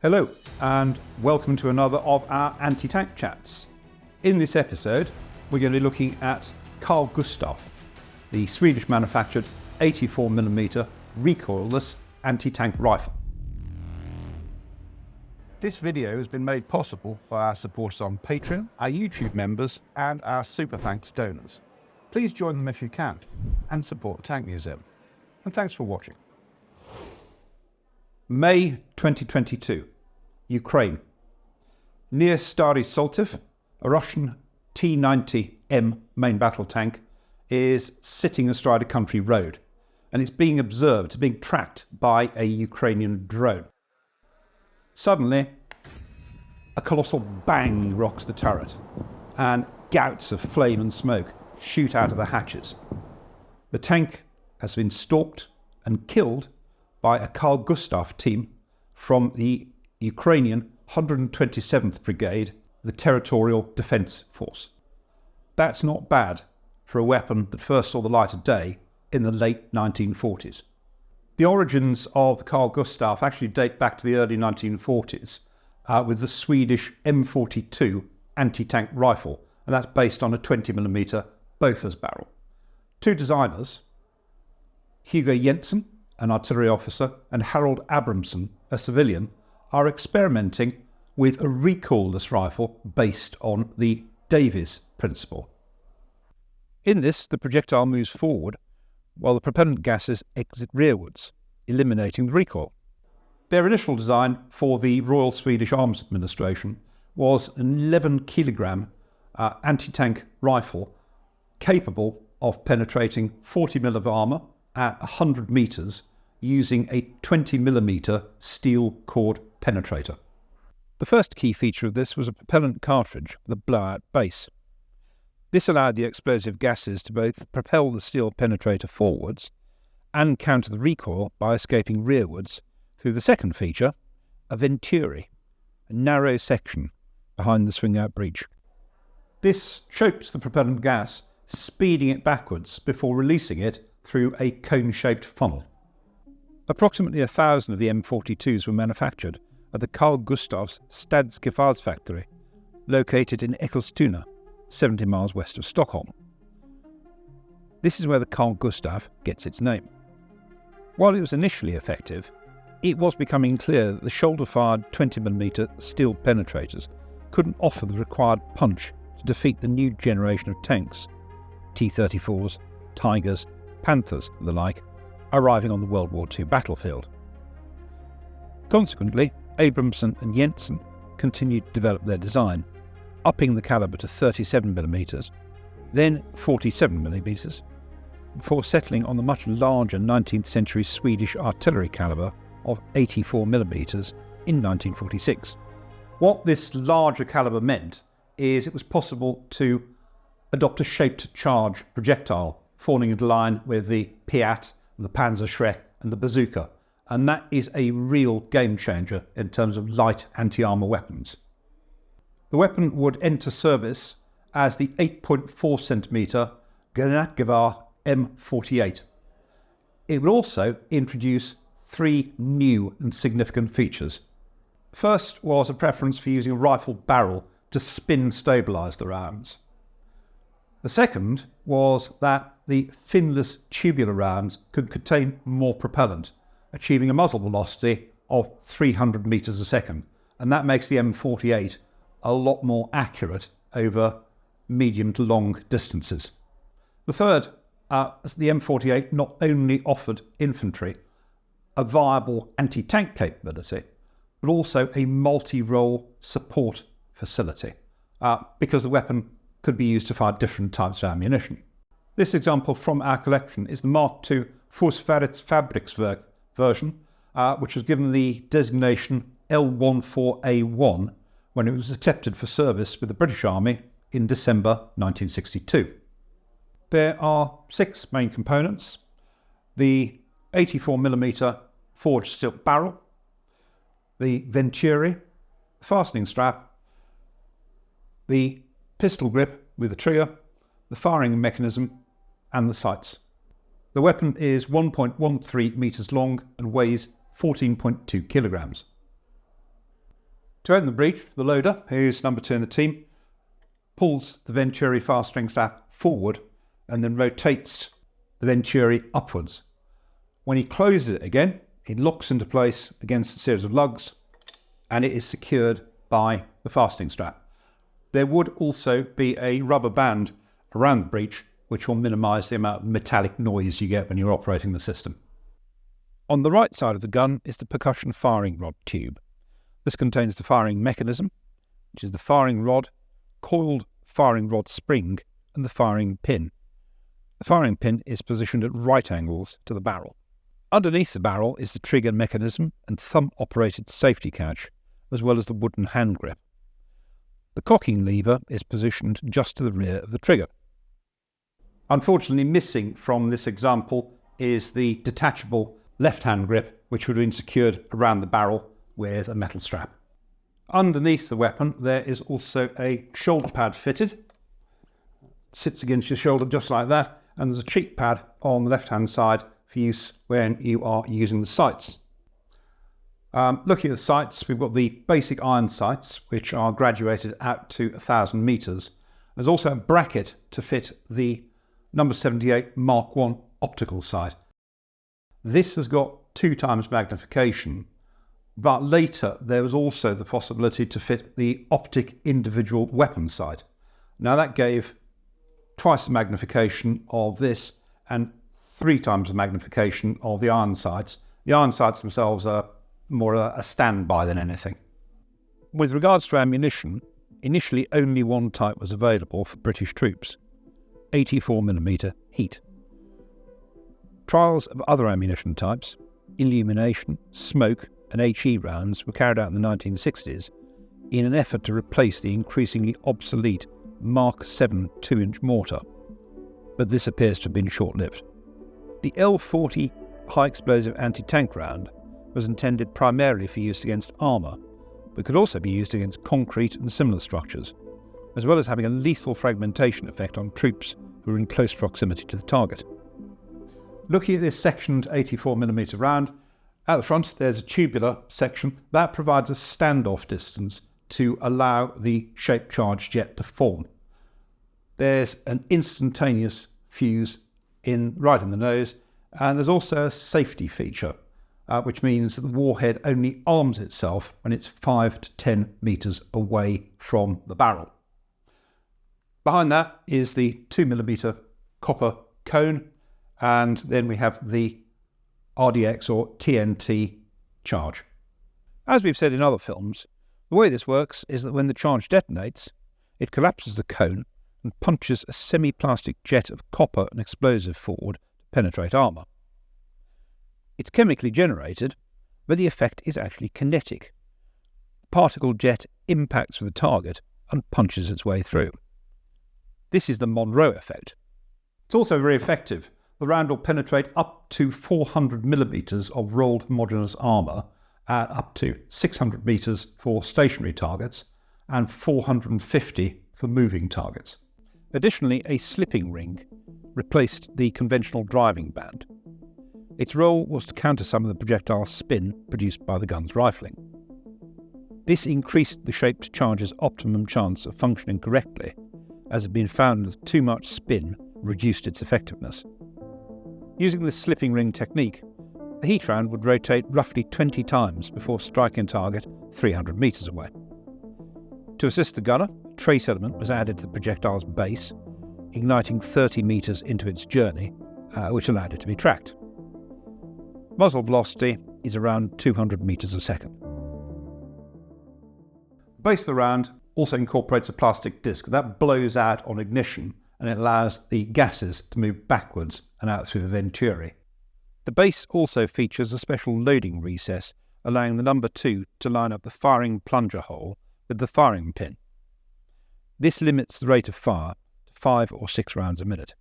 Hello, and welcome to another of our anti-tank chats. In this episode, we're going to be looking at Carl Gustaf, the Swedish manufactured 84mm recoilless anti-tank rifle. This video has been made possible by our supporters on Patreon, our YouTube members, and our super thanks donors. Please join them if you can, and support the Tank Museum. And thanks for watching. May 2022, Ukraine. Near Stary Soltiv, a Russian T-90M main battle tank is sitting astride a country road, and it's being observed, it's being tracked by a Ukrainian drone. Suddenly, a colossal bang rocks the turret, and gouts of flame and smoke shoot out of the hatches. The tank has been stalked and killed by a Carl Gustaf team from the Ukrainian 127th Brigade, the Territorial Defence Force. That's not bad for a weapon that first saw the light of day in the late 1940s. The origins of the Carl Gustaf actually date back to the early 1940s with the Swedish M42 anti-tank rifle, and that's based on a 20mm Bofors barrel. Two designers, Hugo Jensen, an artillery officer, and Harold Abramson, a civilian, are experimenting with a recoilless rifle based on the Davies principle. In this, the projectile moves forward while the propellant gases exit rearwards, eliminating the recoil. Their initial design for the Royal Swedish Arms Administration was an 11kg anti-tank rifle capable of penetrating 40mm of armour at 100 metres using a 20mm steel cord penetrator. The first key feature of this was a propellant cartridge with a blowout base. This allowed the explosive gases to both propel the steel penetrator forwards and counter the recoil by escaping rearwards through the second feature, a venturi, a narrow section behind the swing-out breech. This chokes the propellant gas, speeding it backwards before releasing it through a cone-shaped funnel. Approximately 1,000 of the M42s were manufactured at the Carl Gustaf's Stadsgefarsfactory, located in Eskilstuna, 70 miles west of Stockholm. This is where the Carl Gustaf gets its name. While it was initially effective, it was becoming clear that the shoulder-fired 20mm steel penetrators couldn't offer the required punch to defeat the new generation of tanks, T-34s, Tigers, Panthers and the like, arriving on the World War II battlefield. Consequently, Abramson and Jensen continued to develop their design, upping the calibre to 37mm, then 47mm, before settling on the much larger 19th century Swedish artillery calibre of 84mm in 1946. What this larger calibre meant is it was possible to adopt a shaped charge projectile, falling into line with the Piat, the Panzerschreck and the bazooka, and that is a real game changer in terms of light anti-armour weapons. The weapon would enter service as the 8.4cm Granatgewehr M48. It would also introduce three new and significant features. First was a preference for using a rifle barrel to spin stabilise the rounds. The second was that the finless tubular rounds could contain more propellant, achieving a muzzle velocity of 300 metres a second, and that makes the M48 a lot more accurate over medium to long distances. The third, the M48 not only offered infantry a viable anti-tank capability, but also a multi-role support facility, because the weapon could be used to fire different types of ammunition. This example from our collection is the Mark II Forsvarets Fabriksverk version, which was given the designation L14A1 when it was accepted for service with the British Army in December 1962. There are 6 main components: the 84mm forged steel barrel, the venturi, the fastening strap, the pistol grip with the trigger, the firing mechanism, and the sights. The weapon is 1.13 metres long and weighs 14.2 kilograms. To open the breech, the loader, who's number 2 in the team, pulls the Venturi fastening strap forward and then rotates the Venturi upwards. When he closes it again, it locks into place against a series of lugs and it is secured by the fastening strap. There would also be a rubber band around the breech which will minimise the amount of metallic noise you get when you're operating the system. On the right side of the gun is the percussion firing rod tube. This contains the firing mechanism, which is the firing rod, coiled firing rod spring and the firing pin. The firing pin is positioned at right angles to the barrel. Underneath the barrel is the trigger mechanism and thumb-operated safety catch, as well as the wooden hand grip. The cocking lever is positioned just to the rear of the trigger. Unfortunately, missing from this example is the detachable left-hand grip, which would have been secured around the barrel with a metal strap. Underneath the weapon, there is also a shoulder pad fitted. It sits against your shoulder just like that, and there's a cheek pad on the left-hand side for use when you are using the sights. Looking at the sights, we've got the basic iron sights, which are graduated out to 1,000 metres. There's also a bracket to fit the number 78 Mark I optical sight. This has got 2 times magnification, but later there was also the possibility to fit the optic individual weapon sight. Now that gave twice the magnification of this and 3 times the magnification of the iron sights. The iron sights themselves are more a standby than anything. With regards to ammunition, initially only one type was available for British troops, 84mm heat. Trials of other ammunition types, illumination, smoke and HE rounds were carried out in the 1960s in an effort to replace the increasingly obsolete Mark VII 2-inch mortar, but this appears to have been short-lived. The L40 high-explosive anti-tank round was intended primarily for use against armour, but could also be used against concrete and similar structures, as well as having a lethal fragmentation effect on troops who were in close proximity to the target. Looking at this sectioned 84mm round, at the front there's a tubular section that provides a standoff distance to allow the shaped charge jet to form. There's an instantaneous fuse right in the nose, and there's also a safety feature, which means that the warhead only arms itself when it's 5 to 10 metres away from the barrel. Behind that is the 2mm copper cone, and then we have the RDX or TNT charge. As we've said in other films, the way this works is that when the charge detonates, it collapses the cone and punches a semi-plastic jet of copper and explosive forward to penetrate armour. It's chemically generated, but the effect is actually kinetic. The particle jet impacts with the target and punches its way through. This is the Monroe effect. It's also very effective. The round will penetrate up to 400mm of rolled modulus armour at up to 600 metres for stationary targets and 450 for moving targets. Additionally, a slipping ring replaced the conventional driving band. Its role was to counter some of the projectile spin produced by the gun's rifling. This increased the shaped charge's optimum chance of functioning correctly, as it had been found that too much spin reduced its effectiveness. Using this slipping ring technique, the heat round would rotate roughly 20 times before striking a target 300 metres away. To assist the gunner, a trace element was added to the projectile's base, igniting 30 metres into its journey, which allowed it to be tracked. Muzzle velocity is around 200 metres a second. The base of the round also incorporates a plastic disc that blows out on ignition, and it allows the gases to move backwards and out through the venturi. The base also features a special loading recess, allowing the number 2 to line up the firing plunger hole with the firing pin. This limits the rate of fire to 5 or 6 rounds a minute.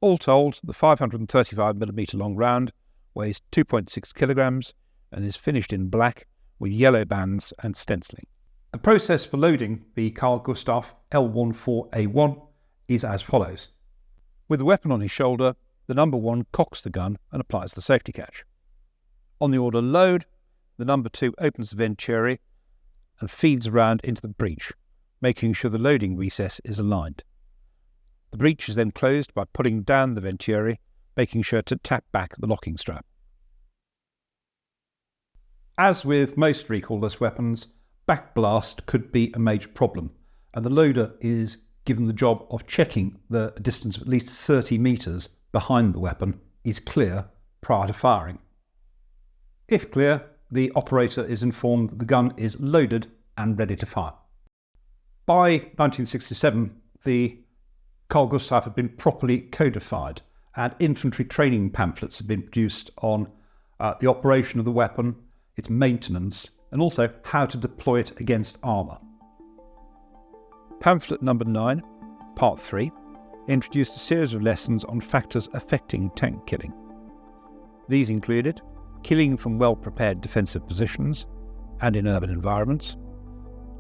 All told, the 535mm long round weighs 2.6 kilograms and is finished in black with yellow bands and stenciling. The process for loading the Carl Gustaf L14A1 is as follows. With the weapon on his shoulder, the number 1 cocks the gun and applies the safety catch. On the order load, the number 2 opens the venturi and feeds around into the breech, making sure the loading recess is aligned. The breech is then closed by pulling down the venturi, making sure to tap back the locking strap. As with most recoilless weapons, backblast could be a major problem, and the loader is given the job of checking the distance of at least 30 metres behind the weapon is clear prior to firing. If clear, the operator is informed that the gun is loaded and ready to fire. By 1967, the Carl Gustaf had been properly codified, and infantry training pamphlets had been produced on the operation of the weapon, its maintenance, and also how to deploy it against armour. Pamphlet number 9, part 3, introduced a series of lessons on factors affecting tank killing. These included killing from well-prepared defensive positions and in urban environments,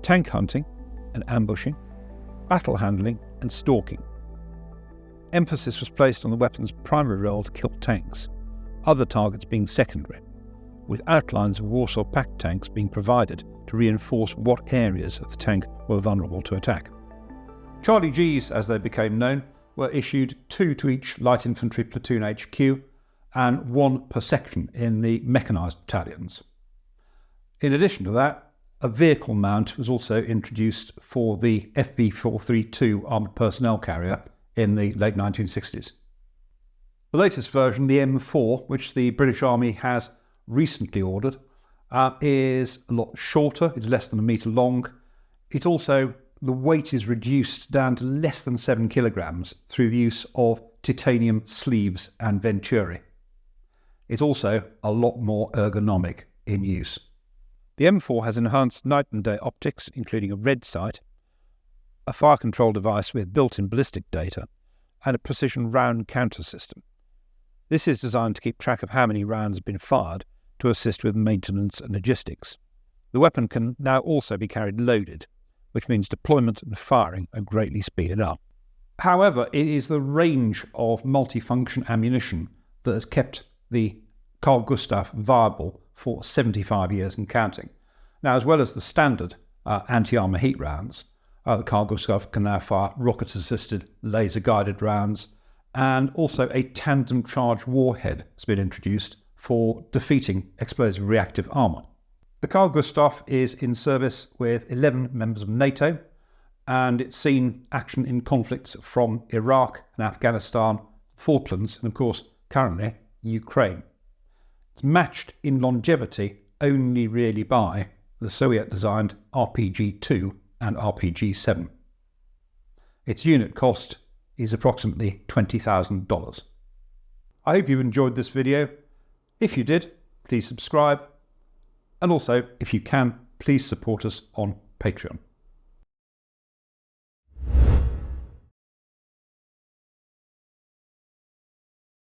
tank hunting and ambushing, battle handling and stalking. Emphasis was placed on the weapon's primary role to kill tanks, other targets being secondary, with outlines of Warsaw Pact tanks being provided to reinforce what areas of the tank were vulnerable to attack. Charlie Gs, as they became known, were issued 2 to each light infantry platoon HQ and 1 per section in the mechanised battalions. In addition to that, a vehicle mount was also introduced for the FB432 armoured personnel carrier in the late 1960s. The latest version, the M4, which the British Army has recently ordered, is a lot shorter. It's less than a metre long. It also, the weight is reduced down to less than 7 kilograms through the use of titanium sleeves and venturi. It's also a lot more ergonomic in use. The M4 has enhanced night and day optics, including a red sight, a fire control device with built-in ballistic data, and a precision round counter system. This is designed to keep track of how many rounds have been fired to assist with maintenance and logistics. The weapon can now also be carried loaded, which means deployment and firing are greatly speeded up. However, it is the range of multifunction ammunition that has kept the Carl Gustaf viable for 75 years and counting. Now, as well as the standard anti-armour heat rounds, the Carl Gustaf can now fire rocket-assisted laser-guided rounds, and also a tandem charge warhead has been introduced for defeating explosive reactive armour. The Carl Gustaf is in service with 11 members of NATO, and it's seen action in conflicts from Iraq and Afghanistan, Falklands, and of course, currently, Ukraine. It's matched in longevity only really by the Soviet-designed RPG-2 and RPG-7. Its unit cost is approximately $20,000. I hope you've enjoyed this video. If you did, please subscribe. And also, if you can, please support us on Patreon.